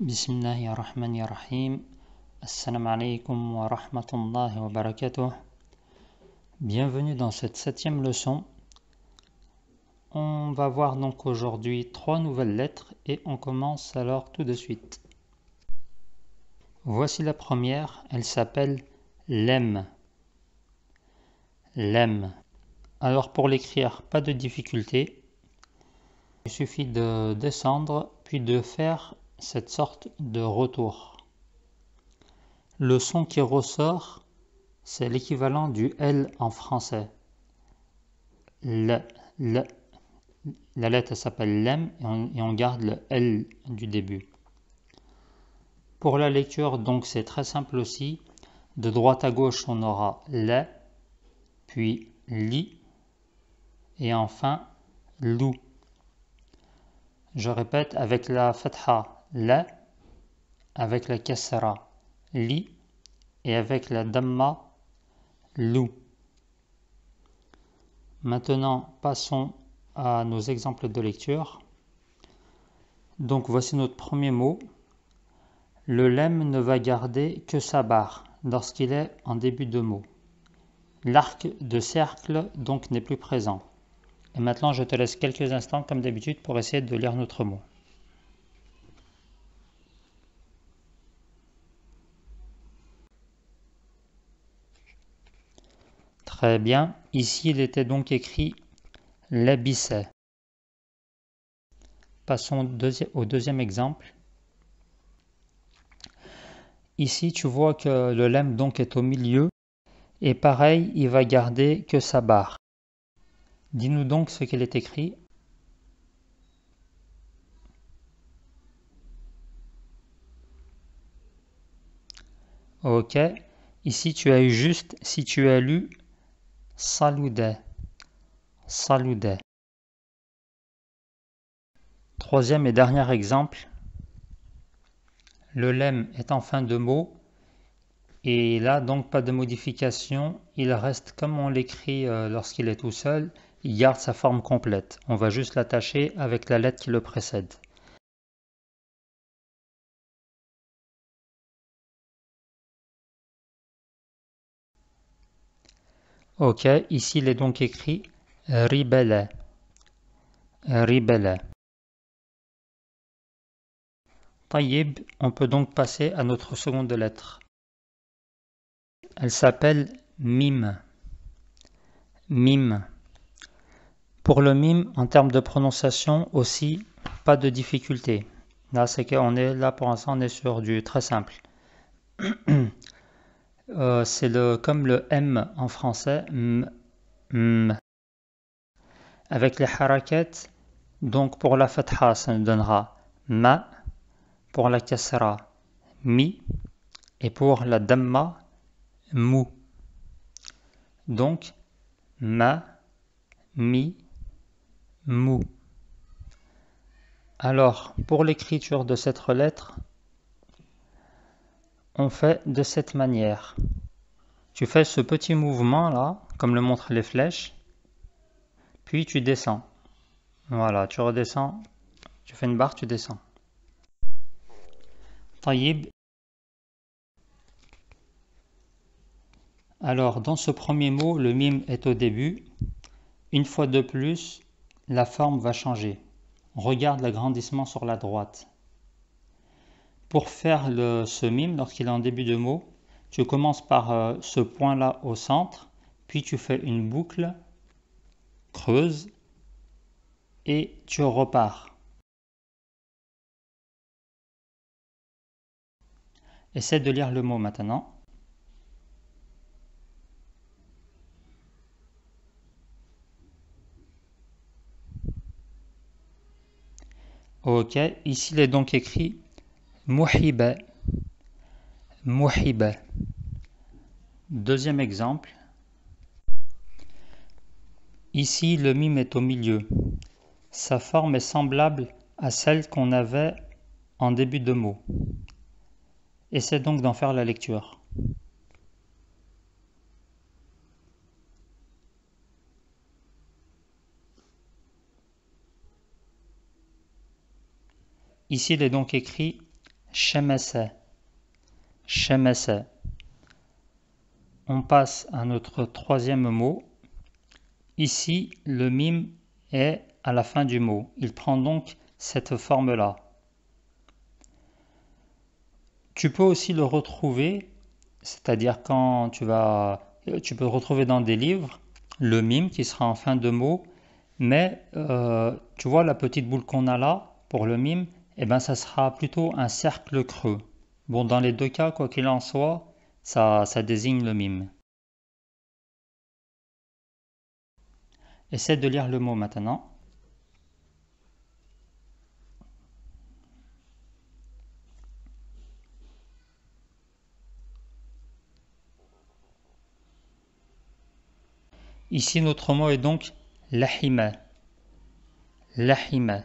Bismillahirrahmanirrahim. Assalamu alaikum wa rahmatullahi wa barakatuh. Bienvenue dans cette 7e leçon. On va voir donc aujourd'hui 3 nouvelles lettres et on commence alors tout de suite. Voici la première, elle s'appelle lem. Lem. Alors pour l'écrire, pas de difficulté. Il suffit de descendre puis de faire cette sorte de retour. Le son qui ressort, c'est l'équivalent du L en français. La lettre s'appelle lem et on garde le L du début. Pour la lecture, donc c'est très simple aussi. De droite à gauche, on aura la, puis li, et enfin lou. Je répète, avec la fatha, la, avec la kasra, li, et avec la damma, lou. Maintenant, passons à nos exemples de lecture. Donc voici notre premier mot. Le lemme ne va garder que sa barre lorsqu'il est en début de mot. L'arc de cercle donc n'est plus présent. Et maintenant, je te laisse quelques instants comme d'habitude pour essayer de lire notre mot. Très bien. Ici, il était donc écrit labissa. Passons au deuxième exemple. Ici, tu vois que le lemme donc est au milieu. Et pareil, il va garder que sa barre. Dis-nous donc ce qu'il est écrit. Ok. Ici, tu as eu juste, si tu as lu salude. Salude. Troisième et dernier exemple. Le lemme est en fin de mot. Et là, donc, pas de modification. Il reste comme on l'écrit lorsqu'il est tout seul. Il garde sa forme complète. On va juste l'attacher avec la lettre qui le précède. Ok, ici il est donc écrit ribelle. Ribelle. Taïib, on peut donc passer à notre seconde lettre. Elle s'appelle mime. Mime. Pour le mime, en termes de prononciation aussi, pas de difficulté. Là, c'est qu'on est là pour l'instant, on est sur du très simple. C'est comme le M en français, m. Avec les harakat, donc pour la fatha, ça nous donnera ma, pour la kasra, mi, et pour la damma, mou. Donc, ma, mi, mou. Alors, pour l'écriture de cette lettre, on fait de cette manière. Tu fais ce petit mouvement là, comme le montrent les flèches, puis tu descends. Voilà, tu redescends, tu fais une barre, tu descends. Taïib. Alors, dans ce premier mot, le mime est au début. Une fois de plus, la forme va changer. Regarde l'agrandissement sur la droite. Pour faire ce mime, lorsqu'il est en début de mot, tu commences par ce point-là au centre, puis tu fais une boucle creuse et tu repars. Essaie de lire le mot maintenant. Ok, ici il est donc écrit Muhiba. Muhiba. Deuxième exemple. Ici le mime est au milieu. Sa forme est semblable à celle qu'on avait en début de mot. Essaie donc d'en faire la lecture. Ici il est donc écrit Shamasa. Shamasa. On passe à notre troisième mot. Ici, le mime est à la fin du mot. Il prend donc cette forme-là. Tu peux aussi le retrouver, c'est-à-dire quand tu peux le retrouver dans des livres, le mime qui sera en fin de mot, mais tu vois la petite boule qu'on a là pour le mime, eh ben ça sera plutôt un cercle creux. Bon, dans les deux cas, quoi qu'il en soit, ça désigne le mime. Essaie de lire le mot maintenant. Ici, notre mot est donc lahima. Lahima.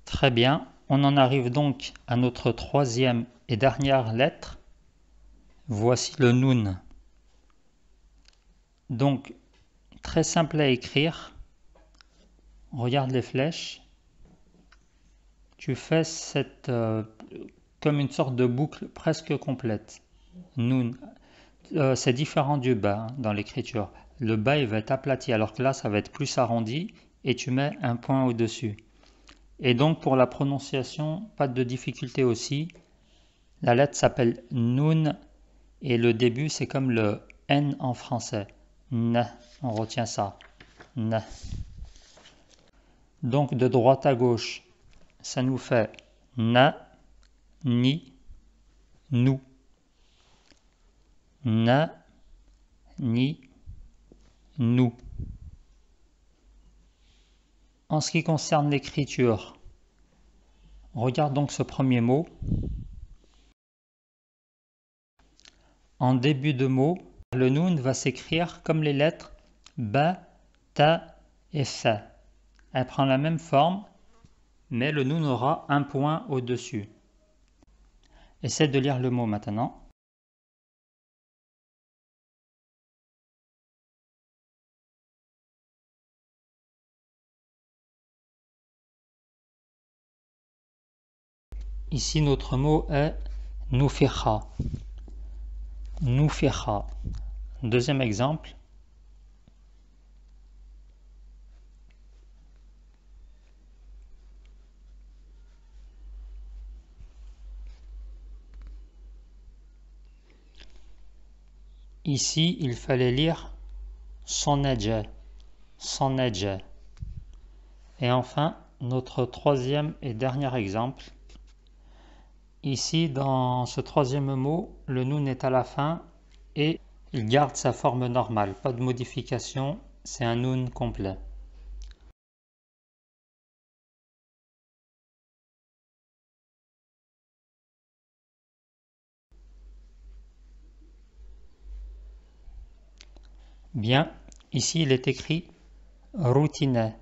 Très bien. On en arrive donc à notre troisième et dernière lettre. Voici le noun. Donc, très simple à écrire. Regarde les flèches. Tu fais comme une sorte de boucle presque complète. Noun. C'est différent du bas dans l'écriture. Le bas il va être aplati alors que là ça va être plus arrondi et tu mets un point au-dessus. Et donc pour la prononciation, pas de difficulté aussi. La lettre s'appelle Noun et le début c'est comme le N en français. N, on retient ça. N. Donc de droite à gauche, ça nous fait Na, Ni, Nou. Na, Ni, Nou. En ce qui concerne l'écriture, regarde donc ce premier mot. En début de mot, le noun va s'écrire comme les lettres ba, ta et fa. Elle prend la même forme, mais le noun aura un point au-dessus. Essaie de lire le mot maintenant. Ici, notre mot est nufiha. Nufiha. Deuxième exemple. Ici, il fallait lire sonaja. Sonaja. Et enfin, notre troisième et dernier exemple. Ici, dans ce troisième mot, le noun est à la fin et il garde sa forme normale, pas de modification, c'est un noun complet. Bien, ici il est écrit routine.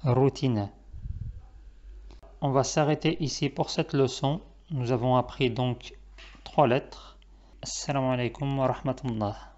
Routine. On va s'arrêter ici pour cette leçon. Nous avons appris donc 3 lettres. Assalamu alaikum wa rahmatullah.